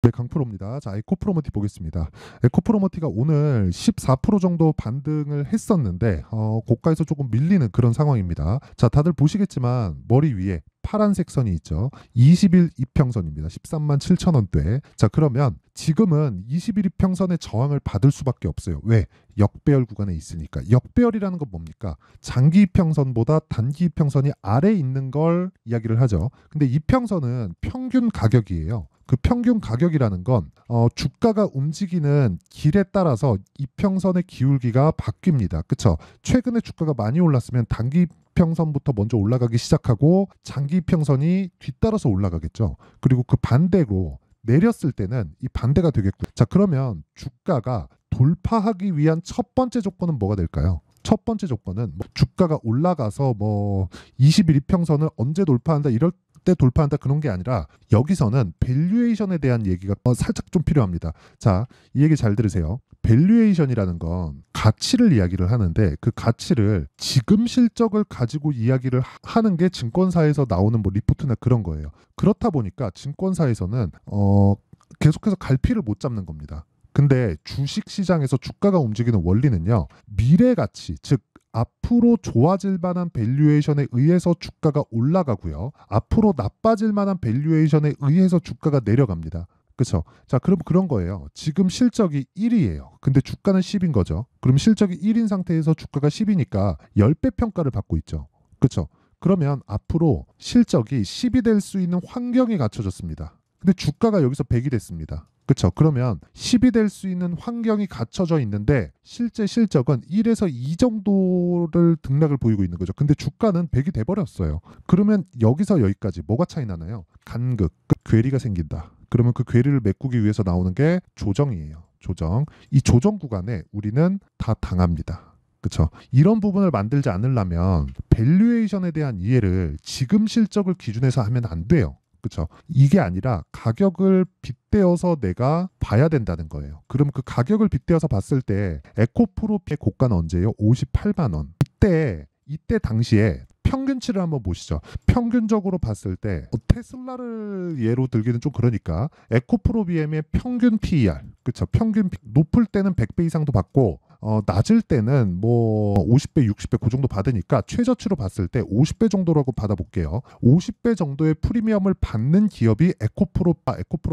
네, 강프로입니다. 자, 에코프로머티 보겠습니다. 에코프로머티가 오늘 14% 정도 반등을 했었는데 고가에서 조금 밀리는 그런 상황입니다. 자, 다들 보시겠지만 머리 위에 파란색 선이 있죠. 20일 이평선입니다. 13만 7천 원대. 자, 그러면 지금은 20일 이평선의 저항을 받을 수밖에 없어요. 왜? 역배열 구간에 있으니까. 역배열이라는 건 뭡니까? 장기 이평선보다 단기 이평선이 아래에 있는 걸 이야기를 하죠. 근데 이평선은 평균 가격이에요. 그 평균 가격이라는 건 주가가 움직이는 길에 따라서 이평선의 기울기가 바뀝니다. 그쵸? 최근에 주가가 많이 올랐으면 단기 이평선부터 먼저 올라가기 시작하고 장기 이평선이 뒤따라서 올라가겠죠. 그리고 그 반대로 내렸을 때는 이 반대가 되겠고. 자, 그러면 주가가 돌파하기 위한 첫 번째 조건은 뭐가 될까요? 첫 번째 조건은 주가가 올라가서 20일 이평선을 언제 돌파한다 이럴 때 돌파한다 그런 게 아니라 여기서는 밸류에이션에 대한 얘기가 살짝 좀 필요합니다. 자, 이 얘기 잘 들으세요. 밸류에이션이라는 건 가치를 이야기를 하는데 그 가치를 지금 실적을 가지고 이야기를 하는 게 증권사에서 나오는 리포트나 그런 거예요. 그렇다 보니까 증권사에서는 계속해서 갈피를 못 잡는 겁니다. 근데 주식 시장에서 주가가 움직이는 원리는요. 미래 가치, 즉 앞으로 좋아질 만한 밸류에이션에 의해서 주가가 올라가고요. 앞으로 나빠질 만한 밸류에이션에 의해서 주가가 내려갑니다. 그렇죠? 자, 그럼 그런 거예요. 지금 실적이 1이에요. 근데 주가는 10인 거죠. 그럼 실적이 1인 상태에서 주가가 10이니까 10배 평가를 받고 있죠. 그렇죠? 그러면 앞으로 실적이 10이 될 수 있는 환경이 갖춰졌습니다. 근데 주가가 여기서 100이 됐습니다. 그렇죠. 그러면 10이 될 수 있는 환경이 갖춰져 있는데 실제 실적은 1에서 2 정도를 등락을 보이고 있는 거죠. 근데 주가는 100이 돼버렸어요. 그러면 여기서 여기까지 뭐가 차이 나나요? 간극, 괴리가 생긴다. 그러면 그 괴리를 메꾸기 위해서 나오는 게 조정이에요. 조정. 이 조정 구간에 우리는 다 당합니다. 그렇죠. 이런 부분을 만들지 않으려면 밸류에이션에 대한 이해를 지금 실적을 기준해서 하면 안 돼요. 그렇죠. 이게 아니라 가격을 빗대어서 내가 봐야 된다는 거예요. 그럼 그 가격을 빗대어서 봤을 때 에코프로의 고가는 언제예요? 58만 원. 이때 당시에 평균치를 한번 보시죠. 평균적으로 봤을 때 테슬라를 예로 들기는 좀 그러니까 에코프로 BM의 평균 PER, 그렇죠. 평균 높을 때는 100배 이상도 받고 낮을 때는 50배, 60배 그 정도 받으니까 최저치로 봤을 때 50배 정도라고 받아볼게요. 50배 정도의 프리미엄을 받는 기업이 에코프로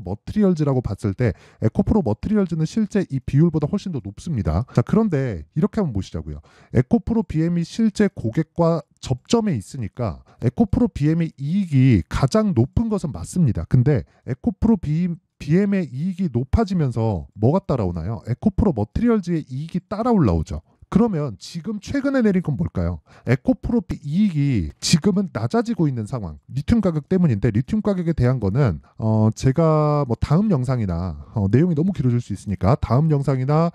머티리얼즈라고 봤을 때 에코프로 머티리얼즈는 실제 이 비율보다 훨씬 더 높습니다. 자, 그런데 이렇게 한번 보시자고요. 에코프로 BM이 실제 고객과 접점에 있으니까 에코프로 BM의 이익이 가장 높은 것은 맞습니다. 근데 에코프로 BM의 이익이 높아지면서 뭐가 따라오나요? 에코프로 머티리얼즈의 이익이 따라 올라오죠. 그러면 지금 최근에 내린 건 뭘까요? 에코프로 이익이 지금은 낮아지고 있는 상황. 리튬 가격 때문인데 리튬 가격에 대한 거는 제가 다음 영상이나 내용이 너무 길어질 수 있으니까 다음 영상이나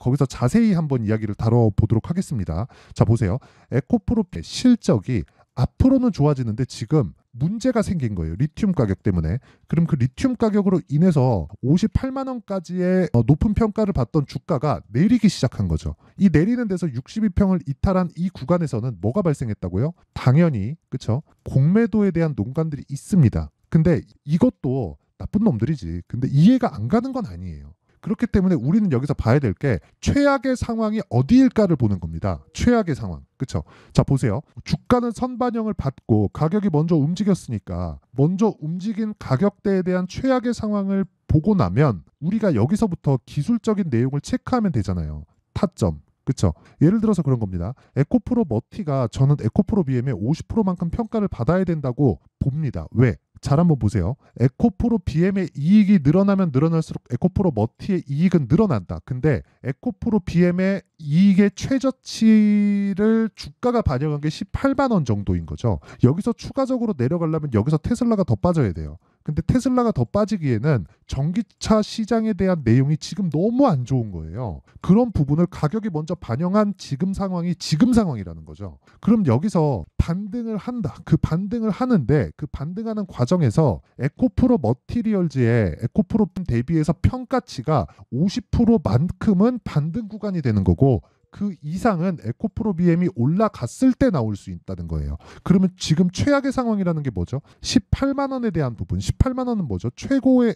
거기서 자세히 한번 이야기를 다뤄보도록 하겠습니다. 자, 보세요. 에코프로의 실적이 앞으로는 좋아지는데 지금 문제가 생긴 거예요. 리튬 가격 때문에. 그럼 그 리튬 가격으로 인해서 58만 원까지의 높은 평가를 받던 주가가 내리기 시작한 거죠. 이 내리는 데서 62평을 이탈한 이 구간에서는 뭐가 발생했다고요? 당연히 그렇죠. 공매도에 대한 농간들이 있습니다. 근데 이것도 나쁜 놈들이지. 근데 이해가 안 가는 건 아니에요. 그렇기 때문에 우리는 여기서 봐야 될 게 최악의 상황이 어디일까를 보는 겁니다. 최악의 상황. 그렇죠? 자, 보세요. 주가는 선반영을 받고 가격이 먼저 움직였으니까 먼저 움직인 가격대에 대한 최악의 상황을 보고 나면 우리가 여기서부터 기술적인 내용을 체크하면 되잖아요. 타점. 그렇죠? 예를 들어서 그런 겁니다. 에코프로 머티가 저는 에코프로 BM의 50%만큼 평가를 받아야 된다고 봅니다. 왜? 잘 한번 보세요. 에코프로 BM의 이익이 늘어나면 늘어날수록 에코프로 머티의 이익은 늘어난다. 근데 에코프로 BM의 이익의 최저치를 주가가 반영한 게 18만 원 정도인 거죠. 여기서 추가적으로 내려가려면 여기서 테슬라가 더 빠져야 돼요. 근데 테슬라가 더 빠지기에는 전기차 시장에 대한 내용이 지금 너무 안 좋은 거예요. 그런 부분을 가격이 먼저 반영한 지금 상황이 지금 상황이라는 거죠. 그럼 여기서 반등을 한다. 그 반등을 하는데 그 반등하는 과정에서 에코프로 머티리얼즈의 에코프로 대비해서 평가치가 50%만큼은 반등 구간이 되는 거고 그 이상은 에코프로 BM이 올라갔을 때 나올 수 있다는 거예요. 그러면 지금 최악의 상황이라는 게 뭐죠? 18만 원에 대한 부분. 18만 원은 뭐죠? 최고의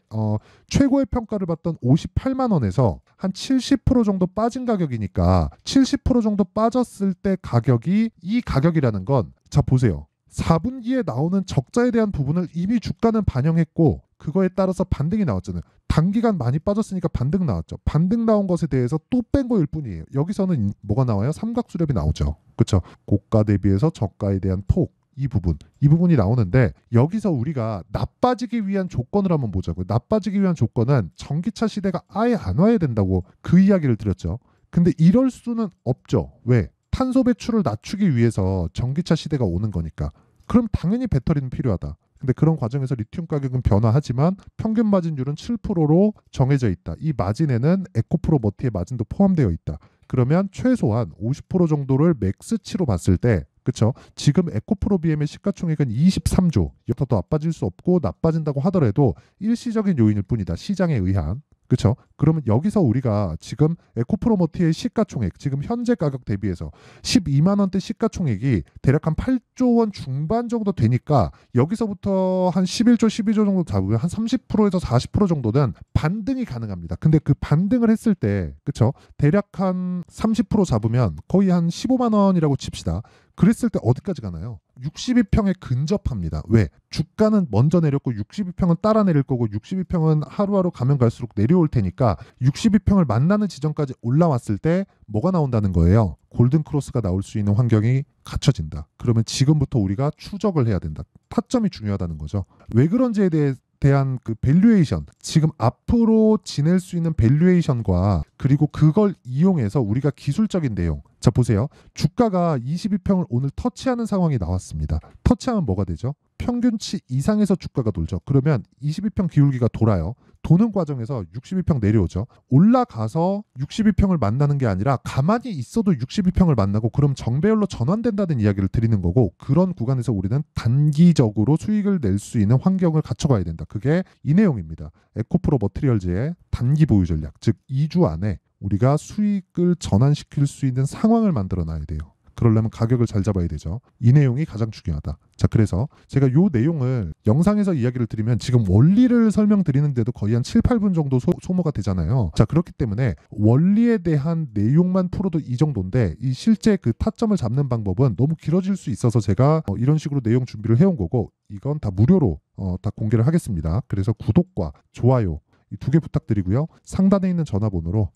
평가를 받던 58만 원에서 한 70% 정도 빠진 가격이니까 70% 정도 빠졌을 때 가격이 이 가격이라는 건 자 보세요. 4분기에 나오는 적자에 대한 부분을 이미 주가는 반영했고 그거에 따라서 반등이 나왔잖아요. 단기간 많이 빠졌으니까 반등 나왔죠. 반등 나온 것에 대해서 또 뺀 거일 뿐이에요. 여기서는 뭐가 나와요? 삼각수렴이 나오죠. 그렇죠? 고가 대비해서 저가에 대한 폭. 이 부분이 나오는데 여기서 우리가 나빠지기 위한 조건을 한번 보자고요. 나빠지기 위한 조건은 전기차 시대가 아예 안 와야 된다고 그 이야기를 드렸죠. 근데 이럴 수는 없죠. 왜? 탄소 배출을 낮추기 위해서 전기차 시대가 오는 거니까. 그럼 당연히 배터리는 필요하다. 근데 그런 과정에서 리튬 가격은 변화하지만 평균 마진율은 7%로 정해져 있다. 이 마진에는 에코프로 머티의 마진도 포함되어 있다. 그러면 최소한 50% 정도를 맥스치로 봤을 때 그렇죠? 지금 에코프로 BM의 시가총액은 23조. 여기서 더 나빠질 수 없고 나빠진다고 하더라도 일시적인 요인일 뿐이다. 시장에 의한. 그렇죠? 그러면 여기서 우리가 지금 에코프로 머티의 시가총액 지금 현재 가격 대비해서 12만 원대 시가총액이 대략 한 8조 원 중반 정도 되니까 여기서부터 한 11조, 12조 정도 잡으면 한 30%에서 40% 정도는 반등이 가능합니다. 근데 그 반등을 했을 때 그렇죠? 대략 한 30% 잡으면 거의 한 15만 원이라고 칩시다. 그랬을 때 어디까지 가나요? 62평에 근접합니다. 왜? 주가는 먼저 내렸고 62평은 따라 내릴 거고 62평은 하루하루 가면 갈수록 내려올 테니까 62평을 만나는 지점까지 올라왔을 때 뭐가 나온다는 거예요? 골든크로스가 나올 수 있는 환경이 갖춰진다. 그러면 지금부터 우리가 추적을 해야 된다. 타점이 중요하다는 거죠. 왜 그런지에 대한 그 밸류에이션, 지금 앞으로 지낼 수 있는 밸류에이션과 그리고 그걸 이용해서 우리가 기술적인 내용. 자 보세요. 주가가 22평을 오늘 터치하는 상황이 나왔습니다. 터치하면 뭐가 되죠? 평균치 이상에서 주가가 돌죠. 그러면 22평 기울기가 돌아요. 도는 과정에서 62평 내려오죠. 올라가서 62평을 만나는 게 아니라 가만히 있어도 62평을 만나고 그럼 정배열로 전환된다는 이야기를 드리는 거고 그런 구간에서 우리는 단기적으로 수익을 낼 수 있는 환경을 갖춰가야 된다. 그게 이 내용입니다. 에코프로 머티리얼즈의 단기 보유 전략, 즉 2주 안에 우리가 수익을 전환시킬 수 있는 상황을 만들어 놔야 돼요. 그러려면 가격을 잘 잡아야 되죠. 이 내용이 가장 중요하다. 자, 그래서 제가 이 내용을 영상에서 이야기를 드리면 지금 원리를 설명드리는데도 거의 한 7, 8분 정도 소모가 되잖아요. 자, 그렇기 때문에 원리에 대한 내용만 풀어도 이 정도인데 이 실제 그 타점을 잡는 방법은 너무 길어질 수 있어서 제가 이런 식으로 내용 준비를 해온 거고 이건 다 무료로 다 공개를 하겠습니다. 그래서 구독과 좋아요 이 2개 부탁드리고요. 상단에 있는 전화번호로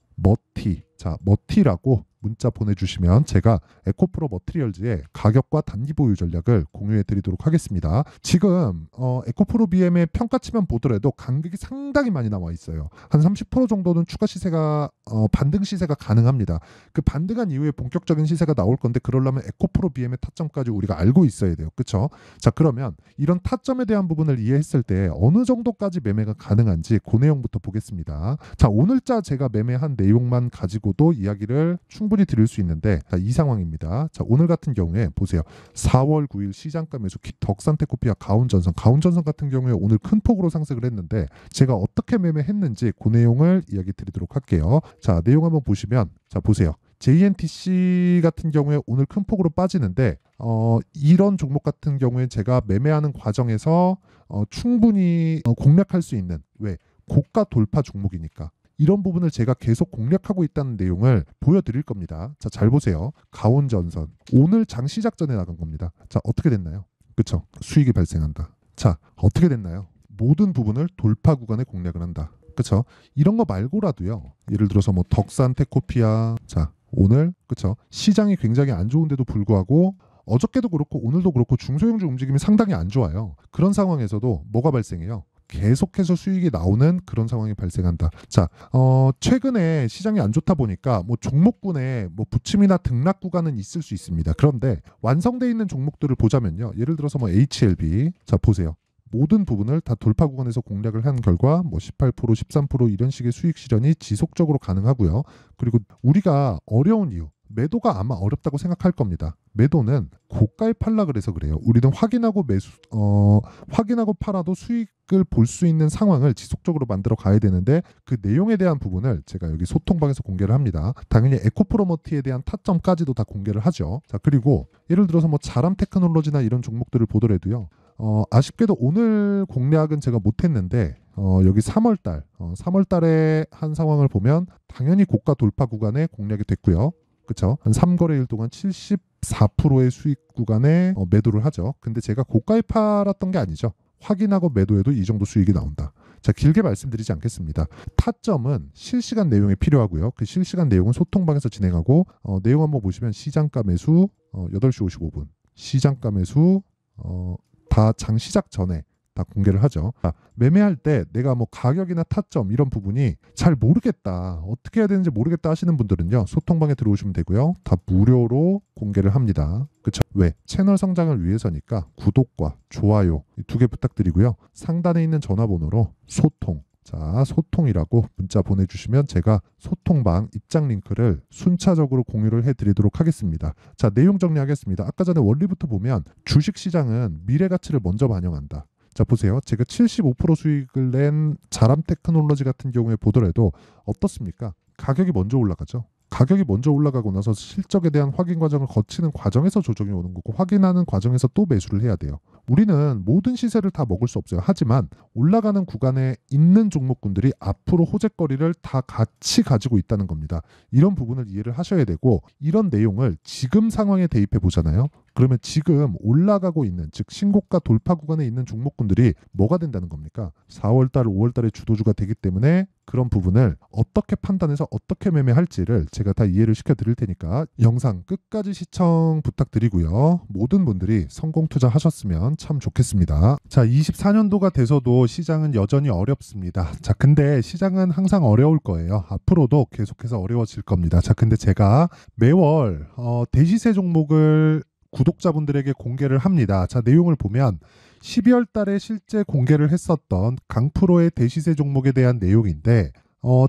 머티라고 문자 보내주시면 제가 에코프로 머티리얼즈의 가격과 단기 보유 전략을 공유해 드리도록 하겠습니다. 지금 에코프로 BM의 평가치만 보더라도 간격이 상당히 많이 나와 있어요. 한 30% 정도는 추가 시세가 반등 시세가 가능합니다. 그 반등한 이후에 본격적인 시세가 나올 건데 그러려면 에코프로 BM의 타점까지 우리가 알고 있어야 돼요. 그렇죠? 자, 그러면 이런 타점에 대한 부분을 이해했을 때 어느 정도까지 매매가 가능한지 그 내용부터 보겠습니다. 자, 오늘자 제가 매매한 내용만 가지고도 이야기를 충분히 드릴 수 있는데 자, 이 상황입니다. 자, 오늘 같은 경우에 보세요. 4월 9일 시장가 매수 덕산테코피아 가온전선 같은 경우에 오늘 큰 폭으로 상승을 했는데 제가 어떻게 매매했는지 그 내용을 이야기 드리도록 할게요. 자, 내용 한번 보시면 자, 보세요. JNTC 같은 경우에 오늘 큰 폭으로 빠지는데 이런 종목 같은 경우에 제가 매매하는 과정에서 충분히 공략할 수 있는 왜? 고가 돌파 종목이니까 이런 부분을 제가 계속 공략하고 있다는 내용을 보여드릴 겁니다. 자, 잘 보세요. 가온전선 오늘 장 시작 전에 나간 겁니다. 자, 어떻게 됐나요? 그쵸? 수익이 발생한다. 자, 어떻게 됐나요? 모든 부분을 돌파 구간에 공략을 한다. 그쵸? 이런 거 말고라도요. 예를 들어서 뭐 덕산테코피아 자, 오늘 그쵸? 시장이 굉장히 안 좋은데도 불구하고 어저께도 그렇고 오늘도 그렇고 중소형주 움직임이 상당히 안 좋아요. 그런 상황에서도 뭐가 발생해요? 계속해서 수익이 나오는 그런 상황이 발생한다. 자, 최근에 시장이 안 좋다 보니까 뭐 종목군에 뭐 부침이나 등락 구간은 있을 수 있습니다. 그런데 완성되어 있는 종목들을 보자면요. 예를 들어서 뭐 HLB 자, 보세요. 모든 부분을 다 돌파 구간에서 공략을 한 결과 뭐 18%, 13% 이런 식의 수익 실현이 지속적으로 가능하고요. 그리고 우리가 어려운 이유 매도가 아마 어렵다고 생각할 겁니다. 매도는 고가에 팔라 그래서 그래요. 우리는 확인하고 팔아도 수익을 볼 수 있는 상황을 지속적으로 만들어 가야 되는데 그 내용에 대한 부분을 제가 여기 소통방에서 공개를 합니다. 당연히 에코프로머티에 대한 타점까지도 다 공개를 하죠. 자, 그리고 예를 들어서 뭐 자람 테크놀로지나 이런 종목들을 보더라도요. 아쉽게도 오늘 공략은 제가 못했는데 여기 3월 달에 한 상황을 보면 당연히 고가 돌파 구간에 공략이 됐고요. 그쵸? 한 3거래일 동안 74%의 수익 구간에 매도를 하죠. 근데 제가 고가에 팔았던 게 아니죠. 확인하고 매도해도 이 정도 수익이 나온다. 자, 길게 말씀드리지 않겠습니다. 타점은 실시간 내용이 필요하고요. 그 실시간 내용은 소통방에서 진행하고 내용 한번 보시면 시장가 매수 8시 55분 시장가 매수 다 장 시작 전에 다 공개를 하죠. 매매할 때 내가 뭐 가격이나 타점 이런 부분이 잘 모르겠다, 어떻게 해야 되는지 모르겠다 하시는 분들은요, 소통방에 들어오시면 되고요. 다 무료로 공개를 합니다. 그쵸? 왜? 채널 성장을 위해서니까 구독과 좋아요 이 2개 부탁드리고요. 상단에 있는 전화번호로 소통이라고 문자 보내주시면 제가 소통방 입장 링크를 순차적으로 공유를 해드리도록 하겠습니다. 자, 내용 정리하겠습니다. 아까 전에 원리부터 보면 주식시장은 미래가치를 먼저 반영한다. 자, 보세요. 제가 75% 수익을 낸 자람 테크놀로지 같은 경우에 보더라도 어떻습니까? 가격이 먼저 올라가죠. 가격이 먼저 올라가고 나서 실적에 대한 확인 과정을 거치는 과정에서 조정이 오는 거고, 확인하는 과정에서 또 매수를 해야 돼요. 우리는 모든 시세를 다 먹을 수 없어요. 하지만 올라가는 구간에 있는 종목군들이 앞으로 호재거리를 다 같이 가지고 있다는 겁니다. 이런 부분을 이해를 하셔야 되고, 이런 내용을 지금 상황에 대입해 보잖아요. 그러면 지금 올라가고 있는, 즉 신고가 돌파 구간에 있는 종목군들이 뭐가 된다는 겁니까? 4월달, 5월달에 주도주가 되기 때문에 그런 부분을 어떻게 판단해서 어떻게 매매할지를 제가 다 이해를 시켜드릴 테니까 영상 끝까지 시청 부탁드리고요. 모든 분들이 성공 투자하셨으면 참 좋겠습니다. 자, 24년도가 돼서도 시장은 여전히 어렵습니다. 자, 근데 시장은 항상 어려울 거예요. 앞으로도 계속해서 어려워질 겁니다. 자, 근데 제가 매월 대시세 종목을 구독자분들에게 공개를 합니다. 자, 내용을 보면 12월 달에 실제 공개를 했었던 강프로의 대시세 종목에 대한 내용인데,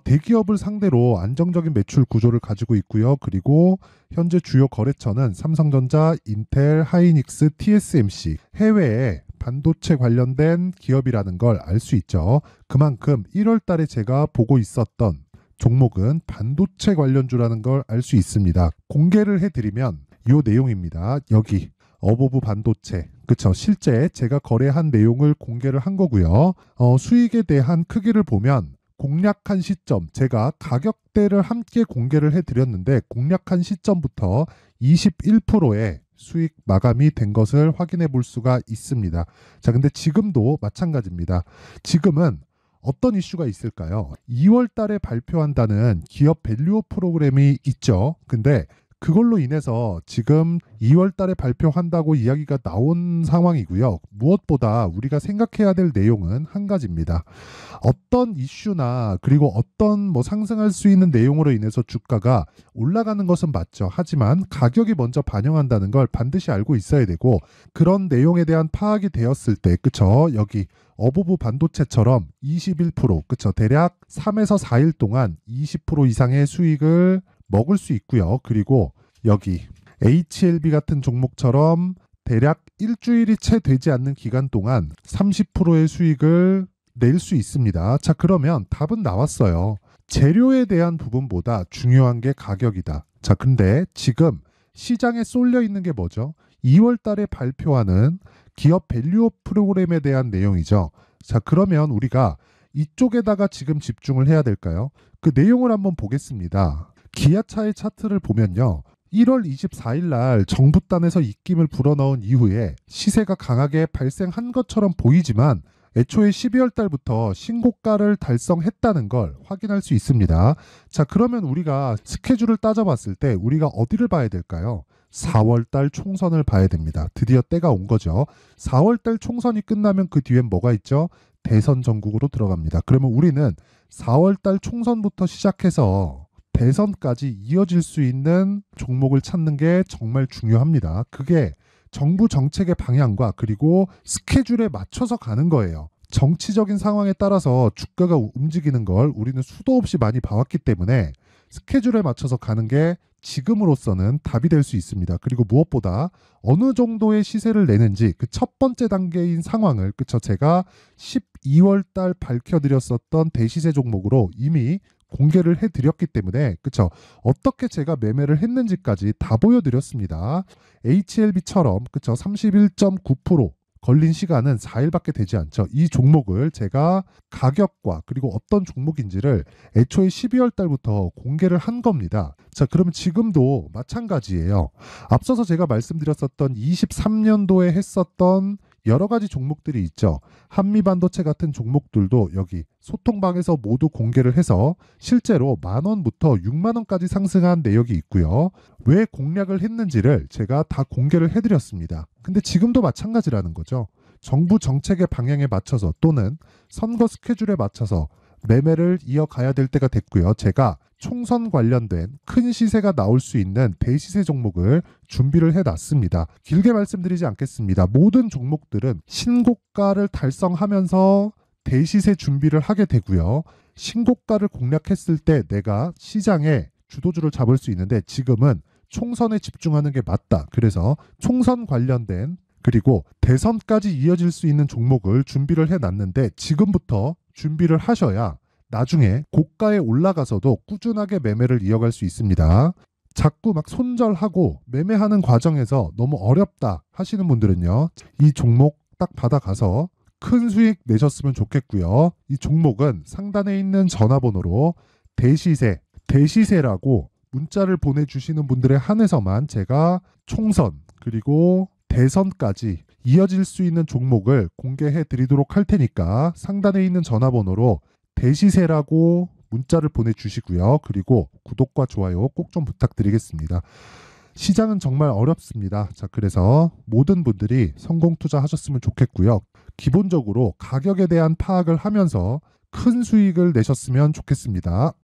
대기업을 상대로 안정적인 매출 구조를 가지고 있고요. 그리고 현재 주요 거래처는 삼성전자, 인텔, 하이닉스, TSMC, 해외에 반도체 관련된 기업이라는 걸 알 수 있죠. 그만큼 1월 달에 제가 보고 있었던 종목은 반도체 관련주라는 걸 알 수 있습니다. 공개를 해드리면 이 내용입니다. 여기 어보브 반도체, 그쵸? 실제 제가 거래한 내용을 공개를 한 거고요. 수익에 대한 크기를 보면 공략한 시점, 제가 가격대를 함께 공개를 해드렸는데 공략한 시점부터 21%의 수익 마감이 된 것을 확인해 볼 수가 있습니다. 자, 근데 지금도 마찬가지입니다. 지금은 어떤 이슈가 있을까요? 2월 달에 발표한다는 기업 밸류업 프로그램이 있죠. 근데 그걸로 인해서 지금 2월 달에 발표한다고 이야기가 나온 상황이고요. 무엇보다 우리가 생각해야 될 내용은 한 가지입니다. 어떤 이슈나 그리고 어떤 뭐 상승할 수 있는 내용으로 인해서 주가가 올라가는 것은 맞죠. 하지만 가격이 먼저 반영한다는 걸 반드시 알고 있어야 되고, 그런 내용에 대한 파악이 되었을 때, 그쵸? 여기 어보브 반도체처럼 21%, 그쵸? 대략 3에서 4일 동안 20% 이상의 수익을 먹을 수 있고요. 그리고 여기 HLB 같은 종목처럼 대략 일주일이 채 되지 않는 기간 동안 30%의 수익을 낼 수 있습니다. 자, 그러면 답은 나왔어요. 재료에 대한 부분보다 중요한 게 가격이다. 자, 근데 지금 시장에 쏠려 있는 게 뭐죠? 2월 달에 발표하는 기업 밸류업 프로그램에 대한 내용이죠. 자, 그러면 우리가 이쪽에다가 지금 집중을 해야 될까요? 그 내용을 한번 보겠습니다. 기아차의 차트를 보면요, 1월 24일 날 정부단에서 입김을 불어넣은 이후에 시세가 강하게 발생한 것처럼 보이지만 애초에 12월 달부터 신고가를 달성했다는 걸 확인할 수 있습니다. 자, 그러면 우리가 스케줄을 따져봤을 때 우리가 어디를 봐야 될까요? 4월 달 총선을 봐야 됩니다. 드디어 때가 온 거죠. 4월 달 총선이 끝나면 그 뒤엔 뭐가 있죠? 대선 전국으로 들어갑니다. 그러면 우리는 4월 달 총선부터 시작해서 대선까지 이어질 수 있는 종목을 찾는 게 정말 중요합니다. 그게 정부 정책의 방향과 그리고 스케줄에 맞춰서 가는 거예요. 정치적인 상황에 따라서 주가가 움직이는 걸 우리는 수도 없이 많이 봐왔기 때문에 스케줄에 맞춰서 가는 게 지금으로서는 답이 될 수 있습니다. 그리고 무엇보다 어느 정도의 시세를 내는지 그 첫 번째 단계인 상황을 그쵸 제가 12월 달 밝혀드렸었던 대시세 종목으로 이미 공개를 해드렸기 때문에 그쵸 어떻게 제가 매매를 했는지까지 다 보여드렸습니다. HLB처럼 그쵸 31.9% 걸린 시간은 4일밖에 되지 않죠. 이 종목을 제가 가격과 그리고 어떤 종목인지를 애초에 12월 달부터 공개를 한 겁니다. 자, 그러면 지금도 마찬가지예요. 앞서서 제가 말씀드렸었던 23년도에 했었던 여러 가지 종목들이 있죠. 한미반도체 같은 종목들도 여기 소통방에서 모두 공개를 해서 실제로 10,000원부터 60,000원까지 상승한 내역이 있고요. 왜 공략을 했는지를 제가 다 공개를 해드렸습니다. 근데 지금도 마찬가지라는 거죠. 정부 정책의 방향에 맞춰서 또는 선거 스케줄에 맞춰서 매매를 이어가야 될 때가 됐고요. 제가 총선 관련된 큰 시세가 나올 수 있는 대시세 종목을 준비를 해놨습니다. 길게 말씀드리지 않겠습니다. 모든 종목들은 신고가를 달성하면서 대시세 준비를 하게 되고요. 신고가를 공략했을 때 내가 시장에 주도주를 잡을 수 있는데 지금은 총선에 집중하는 게 맞다. 그래서 총선 관련된 그리고 대선까지 이어질 수 있는 종목을 준비를 해놨는데 지금부터 준비를 하셔야 나중에 고가에 올라가서도 꾸준하게 매매를 이어갈 수 있습니다. 자꾸 막 손절하고 매매하는 과정에서 너무 어렵다 하시는 분들은요. 이 종목 딱 받아가서 큰 수익 내셨으면 좋겠고요. 이 종목은 상단에 있는 전화번호로 대시세라고 문자를 보내주시는 분들에 한해서만 제가 총선 그리고 대선까지 이어질 수 있는 종목을 공개해 드리도록 할 테니까 상단에 있는 전화번호로 대시세라고 문자를 보내주시고요. 그리고 구독과 좋아요 꼭 좀 부탁드리겠습니다. 시장은 정말 어렵습니다. 자, 그래서 모든 분들이 성공 투자하셨으면 좋겠고요. 기본적으로 가격에 대한 파악을 하면서 큰 수익을 내셨으면 좋겠습니다.